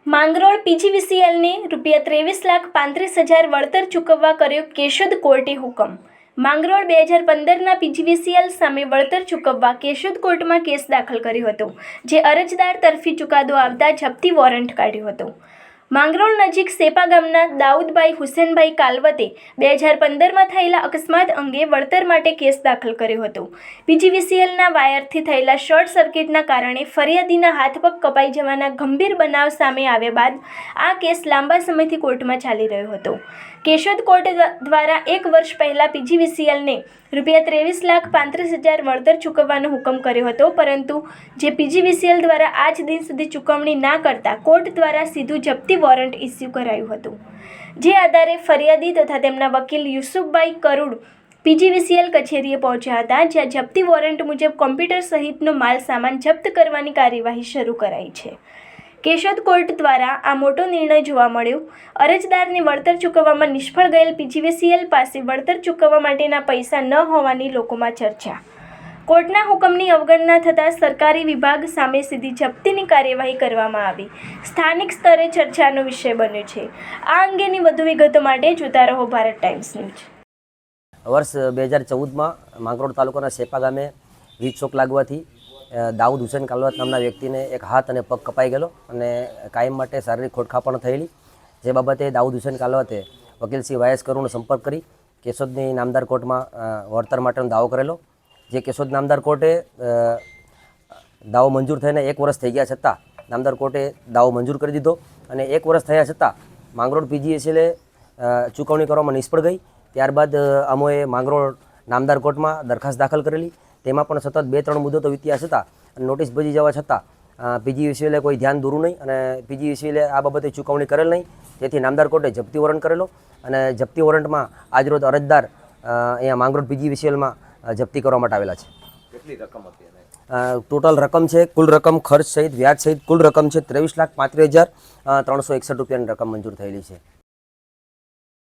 માંગરોળ પીજીવીસીએલને ₹23,35,000 વળતર ચૂકવવા કર્યો કેશોદ કોર્ટે હુકમ। માંગરોળ 2015ના પીજીવીસીએલ સામે વળતર ચૂકવવા કેશોદ કોર્ટમાં કેસ દાખલ કર્યો હતો, જે અરજદાર તરફી ચુકાદો આવતા જપ્તી વોરંટ કાઢ્યો હતો। માંગરોળ નજીક સેપા ગામના દાઉદભાઈ હુસેનભાઈ કાલવતે 2015માં થયેલા અકસ્માત અંગે વળતર માટે કેસ દાખલ કર્યો હતો। પીજીવીસીએલના વાયરથી થયેલા શોર્ટ સર્કિટના કારણે ફરિયાદીના હાથ પગ કપાઈ જવાના ગંભીર બનાવ સામે આવ્યા બાદ આ કેસ લાંબા સમયથી કોર્ટમાં ચાલી રહ્યો હતો। કેશોદ કોર્ટ દ્વારા 1 વર્ષ પહેલાં પીજીવીસીએલને ₹23,35,000 વળતર ચૂકવવાનો હુકમ કર્યો હતો, પરંતુ જે પીજીવીસીએલ દ્વારા આજ દિન સુધી ચૂકવણી ના કરતા કોર્ટ દ્વારા સીધું જપ્તી વોરંટ ઇસ્યુ કરાયું હતું, જે આધારે ફરિયાદી તથા તેમના વકીલ યુસુફભાઈ કરુડ પીજીવીસીએલ કચેરીએ પહોંચ્યા હતા, જ્યાં જપ્તી વોરંટ મુજબ કોમ્પ્યુટર સહિતનો માલ સામાન જપ્ત કરવાની કાર્યવાહી શરૂ કરાઈ છે। કેશોદ કોર્ટ દ્વારા આ મોટો નિર્ણય જોવા મળ્યો। અરજદારને વળતર ચૂકવવામાં નિષ્ફળ ગયેલ પીજીવીસીએલ પાસે વળતર ચૂકવવા માટેના પૈસા ન હોવાની લોકોમાં ચર્ચા। કોર્ટના હુકમની અવગણના થતાં સરકારી વિભાગ સામે સીધી જપ્તીની કાર્યવાહી કરવામાં આવી। સ્થાનિક સ્તરે ચર્ચાનો વિષય બન્યો છે। આ અંગેની વધુ વિગતો માટે જોતા રહો ભારત ટાઈમ્સ ન્યૂઝ। વર્ષ 2014માં માંગરોળ તાલુકાના સેપા ગામે વીજ શોક લાગવાથી દાઉદ હુસેન કાલવત નામના વ્યક્તિને એક હાથ અને પગ કપાઈ ગયેલો અને કાયમ માટે શારીરિક ખોડખાં પણ થયેલી, જે બાબતે દાઉદ હુસેન કાલવતે વકીલ શ્રી વાયસ કરુણનો સંપર્ક કરી કેશોદની નામદાર કોર્ટમાં વળતર માટેનો દાવો કરેલો, જે કેશોદ નામદાર કોર્ટે દાવો મંજૂર થઈને 1 વર્ષ થઈ ગયા છતાં નામદાર કોર્ટે દાવો મંજૂર કરી દીધો અને 1 વર્ષ થયા છતાં માંગરોળ પીજીવીસીએલે ચૂકવણી કરવામાં નિષ્ફળ ગઈ। ત્યારબાદ અમોએ માંગરોળ નામદાર કોર્ટમાં દરખાસ્ત દાખલ કરેલી, તેમાં પણ સતત 2-3 મુદતો વીત્યા છતાં નોટિસ ભજી જવા છતાં પીજીવીસીએલે કોઈ ધ્યાન દોર્યું નહીં અને પીજીવીસીએલે આ બાબતે ચૂકવણી કરેલ નહીં, જેથી નામદાર કોર્ટે જપ્તી વોરંટ કરેલો અને જપ્તી વોરંટમાં આજરોજ અરજદાર અહીંયા માંગરોળ પીજીવીસીએલમાં જપ્તી કરવા માટે આવેલા છે। કેટલી રકમ હતી? ટોટલ રકમ છે, કુલ રકમ ખર્ચ સહિત વ્યાજ સહિત કુલ રકમ છે ₹23,35,361 રૂપિયાની રકમ મંજૂર થયેલી છે।